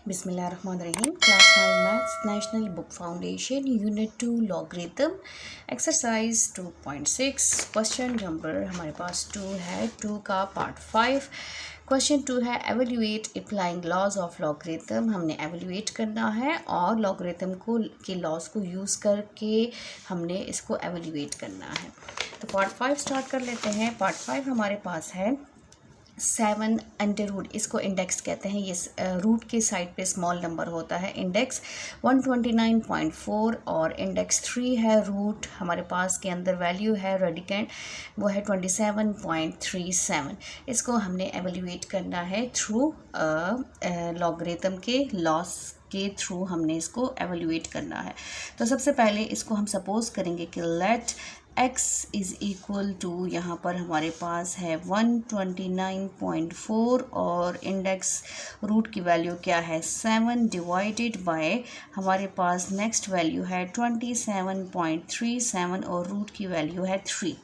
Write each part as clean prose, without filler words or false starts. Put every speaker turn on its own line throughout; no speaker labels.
बिस्मिल्लाहिर्रहमानिर्रहीम। Class 9 maths national book foundation unit 2 logarithm exercise 2.6 question number हमारे पास 2 है। 2 का पार्ट 5 क्वेश्चन 2 है evaluate applying laws of logarithm. हमने एवेल्यूएट करना है और लॉगरिथम को के लॉज को यूज़ करके हमने इसको एवेल्यूएट करना है। तो पार्ट 5 स्टार्ट कर लेते हैं। पार्ट 5 हमारे पास है 7 अंडर रूट, इसको इंडेक्स कहते हैं। ये रूट के साइड पे स्मॉल नंबर होता है। इंडेक्स 129.4 और इंडेक्स 3 है। रूट हमारे पास के अंदर वैल्यू है रेडिकेंड, वो है 27.37। इसको हमने एवेल्यूएट करना है थ्रू लॉगरिथम के लॉस के थ्रू हमने इसको एवेल्यूएट करना है। तो सबसे पहले इसको हम सपोज करेंगे कि let x is equal to, यहाँ पर हमारे पास है 129.4 और इंडेक्स रूट की वैल्यू क्या है 7 डिवाइडेड बाय हमारे पास नेक्स्ट वैल्यू है 27.37 और रूट की वैल्यू है 3।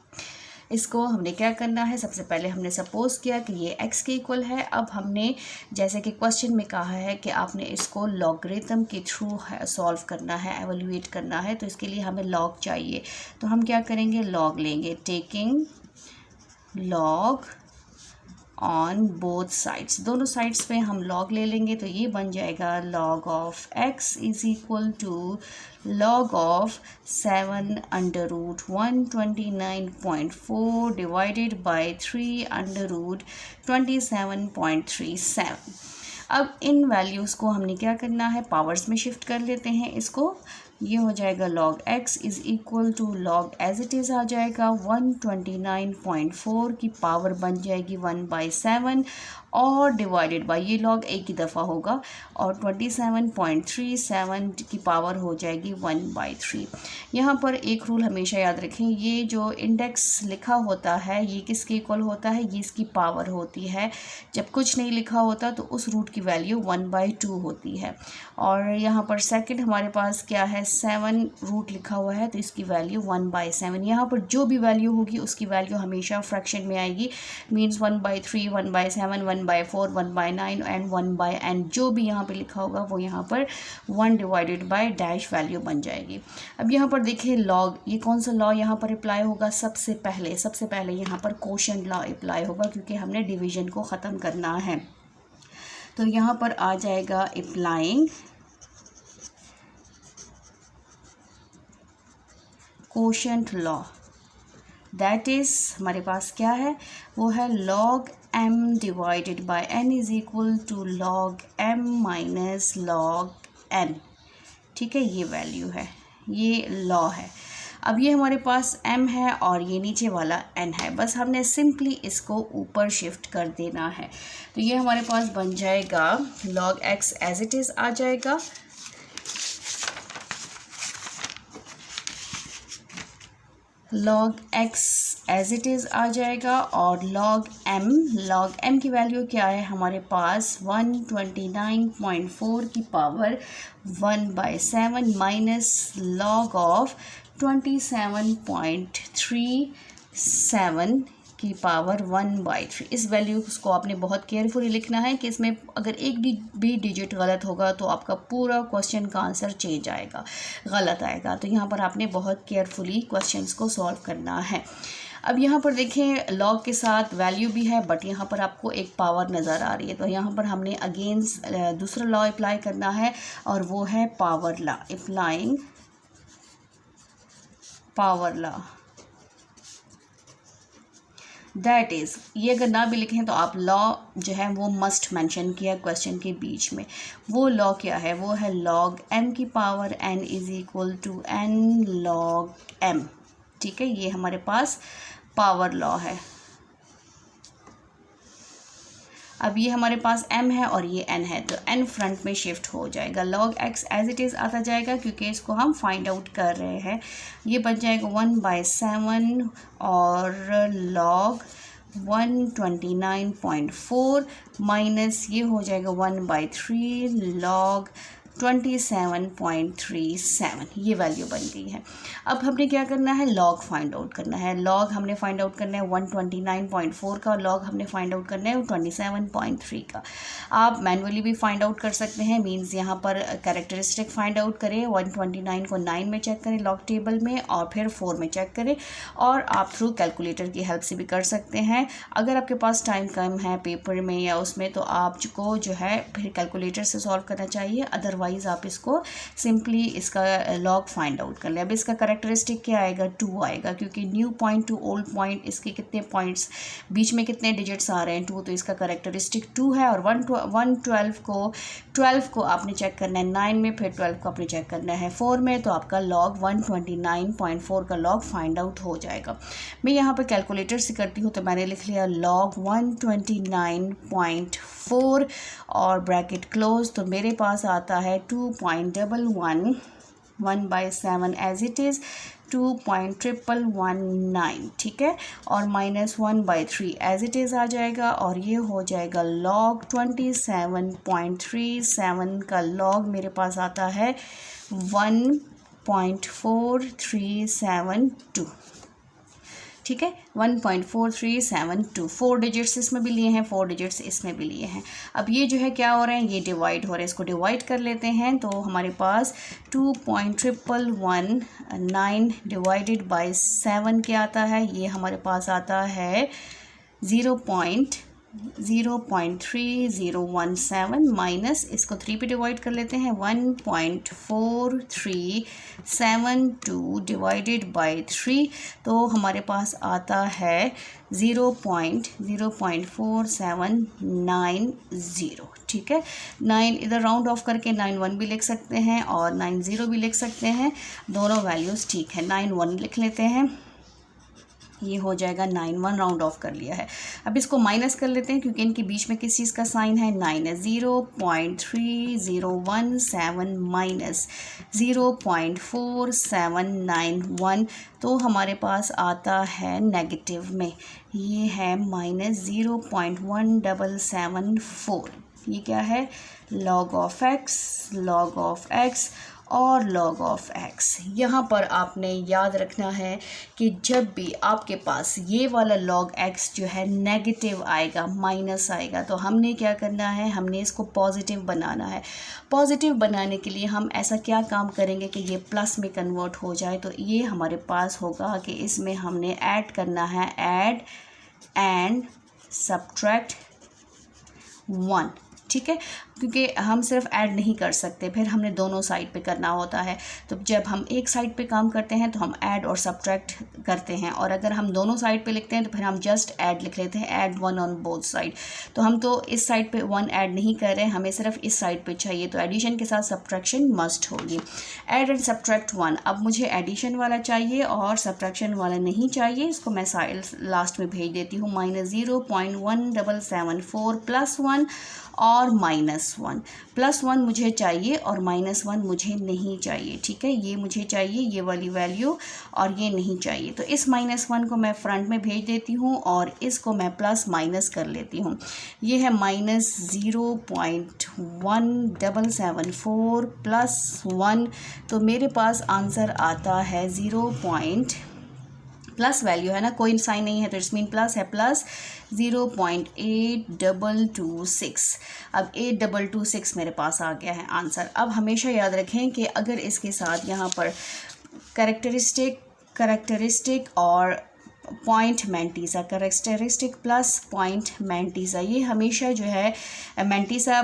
इसको हमने क्या करना है, सबसे पहले हमने सपोज किया कि ये x के इक्वल है। अब हमने जैसे कि क्वेश्चन में कहा है कि आपने इसको लॉगरिथम के थ्रू सॉल्व करना है, एवेल्यूएट करना है। तो इसके लिए हमें लॉग चाहिए। तो हम क्या करेंगे, लॉग लेंगे, taking log on both sides, दोनों साइड्स पे हम लॉग ले लेंगे। तो ये बन जाएगा log of x is equal to log of 7 under root 129.4 divided by 3 under root 27.37। अब इन वैल्यूज़ को हमने क्या करना है, पावर्स में शिफ्ट कर लेते हैं इसको। ये हो जाएगा log x is equal to log as it is आ जाएगा 129.4 की पावर बन जाएगी 1/7 और डिवाइडेड बाय ये log एक ही दफ़ा होगा और 27.37 की पावर हो जाएगी 1/3। यहाँ पर एक रूल हमेशा याद रखें, ये जो इंडेक्स लिखा होता है ये किसके इक्वल होता है, ये इसकी पावर होती है। जब कुछ नहीं लिखा होता तो उस रूट की वैल्यू 1/2 होती है। और यहाँ पर सेकंड हमारे पास क्या है, 7 रूट लिखा हुआ है तो इसकी वैल्यू 1/7। यहाँ पर जो भी वैल्यू होगी उसकी वैल्यू हमेशा फ्रैक्शन में आएगी। मीन्स 1/3, 1/7, 1/4, 1/9 एंड 1/n, जो भी यहाँ पे लिखा होगा वो यहाँ पर 1 डिवाइडेड बाय डैश वैल्यू बन जाएगी। अब यहाँ पर देखिए लॉग, ये कौन सा लॉ यहाँ पर अप्लाई होगा, सबसे पहले यहाँ पर कोशेंट लॉ अप्लाई होगा क्योंकि हमने डिवीजन को ख़त्म करना है। तो यहाँ पर आ जाएगा applying quotient law, that is हमारे पास क्या है, वो है log m divided by n is equal to log m minus log n। ठीक है, ये वैल्यू है, ये लॉ है। अब ये हमारे पास m है और ये नीचे वाला n है, बस हमने सिंपली इसको ऊपर शिफ्ट कर देना है। तो ये हमारे पास बन जाएगा log x as it is आ जाएगा, log x as it is आ जाएगा और log m की वैल्यू क्या है हमारे पास 129.4 की पावर 1/7 माइनस log ऑफ 27.37 की पावर 1/3। इस वैल्यू को आपने बहुत केयरफुली लिखना है कि इसमें अगर एक भी डिजिट गलत होगा तो आपका पूरा क्वेश्चन का आंसर चेंज आएगा, गलत आएगा। तो यहाँ पर आपने बहुत केयरफुली क्वेश्चंस को सॉल्व करना है। अब यहाँ पर देखें लॉग के साथ वैल्यू भी है बट यहाँ पर आपको एक पावर नज़र आ रही है। तो यहाँ पर हमने अगेंस्ट दूसरा लॉ अप्लाई करना है और वो है power law, applying power law. That is, ये अगर ना भी लिखें तो आप लॉ जो है वो मस्ट मेंशन किया क्वेश्चन के बीच में। वो लॉ क्या है, वो है log m की power n is equal to n log m। ठीक है, ये हमारे पास पावर लॉ है। अब ये हमारे पास m है और ये n है तो n फ्रंट में शिफ्ट हो जाएगा, log x as it is आता जाएगा क्योंकि इसको हम फाइंड आउट कर रहे हैं। ये बन जाएगा 1/7 और log 129.4 माइनस ये हो जाएगा 1/3 log 27.37 ये वैल्यू बन गई है। अब हमने क्या करना है, लॉग फाइंड आउट करना है। लॉग हमने फाइंड आउट करना है 129.4 का, लॉग हमने फाइंड आउट करना है 27.3 का। आप मैनुअली भी फाइंड आउट कर सकते हैं, मींस यहाँ पर कैरेक्टरिस्टिक फाइंड आउट करें, 129 को 9 में चेक करें लॉग टेबल में और फिर 4 में चेक करें, और आप थ्रू कैलकुलेटर की हेल्प से भी कर सकते हैं। अगर आपके पास टाइम कम है पेपर में या उसमें, तो आपको जो है फिर कैलकुलेटर से सॉल्व करना चाहिए, अदरवाइज़ आप इसको सिंपली इसका लॉग फाइंड आउट कर लें। अब इसका कैरेक्टरिस्टिक क्या आएगा, 2 आएगा, क्योंकि new point two old point, इसके कितने पॉइंट्स बीच में कितने डिजिट्स आ रहे हैं, 2, तो इसका कैरेक्टरिस्टिक 2 है। और 12 को आपने चेक करना है 9 में, फिर 12 को आपने चेक करना है 4 में, तो आपका लॉग 129.4 का लॉग फाइंड आउट हो जाएगा। मैं यहाँ पर कैलकुलेटर से करती हूँ, तो मैंने लिख लिया लॉग 129.4 और ब्रैकेट क्लोज, तो मेरे पास आता है 2.11 1/7 एज इट इज़ 2.1119, ठीक है, और -1/3 एज इट इज़ आ जाएगा, और ये हो जाएगा लॉग 27.37 का लॉग मेरे पास आता है 1.4372, ठीक है, 1.4372। 4 डिजिट्स इसमें भी लिए हैं, 4 डिजिट्स इसमें भी लिए हैं। अब ये जो है क्या हो रहे हैं, ये डिवाइड हो रहे हैं, इसको डिवाइड कर लेते हैं, तो हमारे पास 2.1119 डिवाइडेड बाय 7 क्या आता है, ये हमारे पास आता है 0.3017 माइनस, इसको 3 पे डिवाइड कर लेते हैं, 1.4372 डिवाइडेड बाय 3, तो हमारे पास आता है 0.4790, ठीक है। 9 इधर राउंड ऑफ करके 91 भी लिख सकते हैं और 90 भी लिख सकते हैं, दोनों वैल्यूज़ ठीक है। 91 लिख लेते हैं, ये हो जाएगा 91, राउंड ऑफ कर लिया है। अब इसको माइनस कर लेते हैं, क्योंकि इनके बीच में किस चीज़ का साइन है, 9 है। 0.3017 माइनस 0.4791, तो हमारे पास आता है नेगेटिव में, ये है -0.1774। ये क्या है, log of x, log of x और लॉग ऑफ एक्स। यहाँ पर आपने याद रखना है कि जब भी आपके पास ये वाला लॉग एक्स जो है नेगेटिव आएगा, माइनस आएगा, तो हमने क्या करना है, हमने इसको पॉजिटिव बनाना है। पॉजिटिव बनाने के लिए हम ऐसा क्या काम करेंगे कि ये प्लस में कन्वर्ट हो जाए, तो ये हमारे पास होगा कि इसमें हमने ऐड करना है, ऐड एंड सब्ट्रैक्ट 1, ठीक है, क्योंकि हम सिर्फ ऐड नहीं कर सकते, फिर हमने दोनों साइड पे करना होता है। तो जब हम एक साइड पे काम करते हैं तो हम ऐड और सब्ट्रैक्ट करते हैं, और अगर हम दोनों साइड पे लिखते हैं तो फिर हम जस्ट ऐड लिख लेते हैं, ऐड 1 ऑन बोथ साइड। तो हम तो इस साइड पे 1 ऐड नहीं कर रहे हैं, हमें सिर्फ इस साइड पे चाहिए, तो एडिशन के साथ सब्ट्रैक्शन मस्ट होगी। Add and subtract 1। अब मुझे एडिशन वाला चाहिए और सब्ट्रैक्शन वाला नहीं चाहिए, इसको मैं साइड लास्ट में भेज देती हूँ, -0.1774 +1 और -1। +1 मुझे चाहिए और -1 मुझे नहीं चाहिए, ठीक है, ये मुझे चाहिए ये वाली वैल्यू और ये नहीं चाहिए। तो इस -1 को मैं फ्रंट में भेज देती हूँ और इसको मैं प्लस माइनस कर लेती हूँ। ये है -0.1774 +1, तो मेरे पास आंसर आता है 0. प्लस वैल्यू है ना, कोई साइन नहीं है तो इट्स मीन प्लस है, प्लस 0.8226। अब 8226 मेरे पास आ गया है आंसर। अब हमेशा याद रखें कि अगर इसके साथ यहाँ पर कैरेक्टरिस्टिक और point mantissa, characteristic plus point mantissa, ये हमेशा जो है मैंटीसा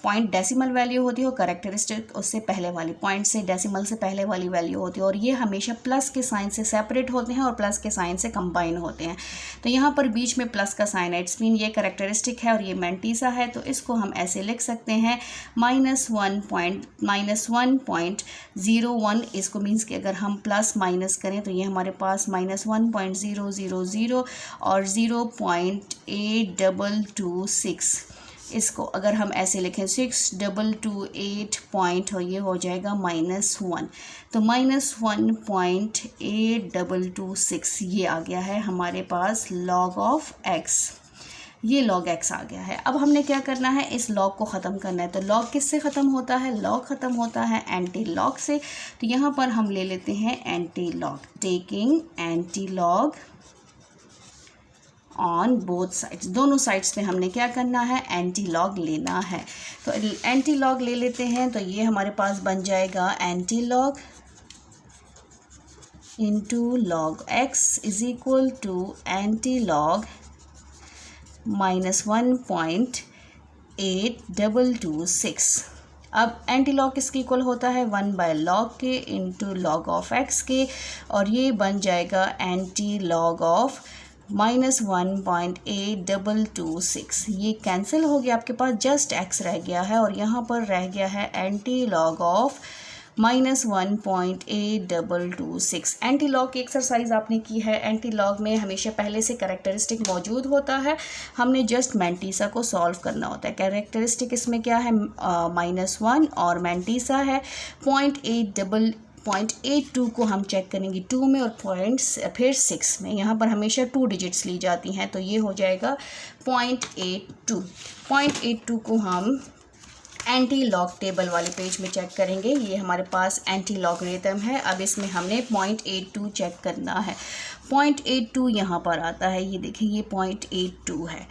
पॉइंट डेसिमल वैल्यू होती है और कैरेक्टरिस्टिक उससे पहले वाली, पॉइंट से डेसिमल से पहले वाली वैल्यू होती है, और ये हमेशा प्लस के साइन से सेपरेट होते हैं और प्लस के साइन से कंबाइन होते हैं। तो यहाँ पर बीच में प्लस का साइन है, इट्स मीन ये कैरेक्टरिस्टिक है और ये मैंटीसा है, तो इसको हम ऐसे लिख सकते हैं -1.01, इसको मीन्स कि अगर हम प्लस माइनस करें तो ये हमारे पास -1.000 और 0.8226, इसको अगर हम ऐसे लिखें 6228 पॉइंट, और ये हो जाएगा -1, तो -1.8226 ये आ गया है हमारे पास लॉग ऑफ एक्स। ये log x आ गया है। अब हमने क्या करना है, इस log को ख़त्म करना है। तो log किससे ख़त्म होता है, log ख़त्म होता है एंटी log से। तो यहाँ पर हम ले लेते हैं anti log, taking anti log on both sides, दोनों साइड्स पे हमने क्या करना है, एंटी लॉग लेना है। तो एंटी लॉग ले लेते हैं, तो ये हमारे पास बन जाएगा anti log into log x is equal to anti log -1.8226। अब एंटी लॉग किसके इक्वल होता है, 1/log के इंटू लॉग ऑफ एक्स के, और ये बन जाएगा एंटी लॉग ऑफ -1.8226। ये कैंसिल हो गया, आपके पास जस्ट x रह गया है और यहाँ पर रह गया है anti log of -1.8226। Anti log की एक्सरसाइज आपने की है। एंटी लॉग में हमेशा पहले से कैरेक्टरिस्टिक मौजूद होता है, हमने जस्ट मैंटीसा को सॉल्व करना होता है। कैरेक्टरिस्टिक इसमें क्या है, -1 और मैंटीसा है 0.82 को हम चेक करेंगे 2 में और पॉइंट्स फिर 6 में। यहाँ पर हमेशा 2 डिजिट्स ली जाती हैं, तो ये हो जाएगा 0.82 को हम एंटी लॉग टेबल वाले पेज में चेक करेंगे। ये हमारे पास एंटी लॉगरिथम है। अब इसमें हमने 0.82 चेक करना है। 0.82 यहाँ पर आता है, ये देखिए ये 0.82 है।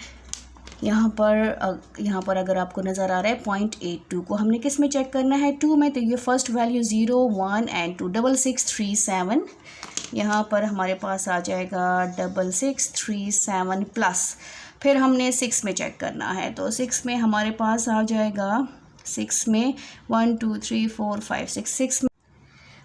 यहाँ पर अगर आपको नज़र आ रहा है 0.82 को हमने किस में चेक करना है, 2 में। तो ये फर्स्ट वैल्यू 0, 1 एंड 2, 6637। यहाँ पर हमारे पास आ जाएगा 6637 प्लस, फिर हमने 6 में चेक करना है। तो 6 में हमारे पास आ जाएगा, 6 में 1 2 3 4 5 6 में।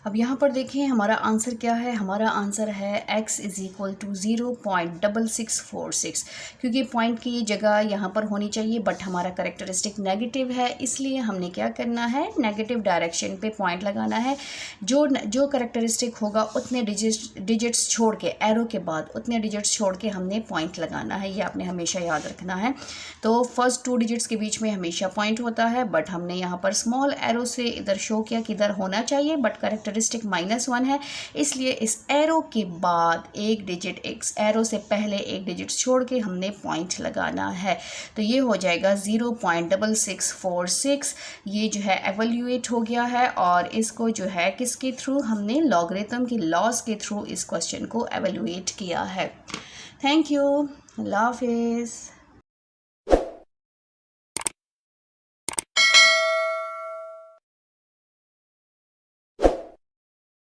अब यहाँ पर देखिए हमारा आंसर क्या है, हमारा आंसर है x इज़ इक्वल टू 0.6646, क्योंकि पॉइंट की जगह यहाँ पर होनी चाहिए, बट हमारा करेक्टरिस्टिक नेगेटिव है, इसलिए हमने क्या करना है, नेगेटिव डायरेक्शन पे पॉइंट लगाना है। जो करेक्टरिस्टिक होगा उतने डिजिट्स छोड़ के, एरो के बाद उतने डिजिट्स छोड़ के हमने पॉइंट लगाना है, ये आपने हमेशा याद रखना है। तो फर्स्ट 2 डिजिट्स के बीच में हमेशा पॉइंट होता है, बट हमने यहाँ पर स्मॉल एरो से इधर शो किया कि इधर होना चाहिए, बट करेक्टरिस्टिक -1 है, इसलिए इस एरो के बाद एक डिजिट, एक एरो से पहले एक डिजिट छोड़ के हमने पॉइंट लगाना है। तो ये हो जाएगा 0.6646। ये जो है एवल्यूएट हो गया है, और इसको जो है किसके थ्रू, हमने लॉगरिथम के लॉज के थ्रू इस क्वेश्चन को एवल्यूएट किया है। थैंक यू, अल्लाह हाफिज़।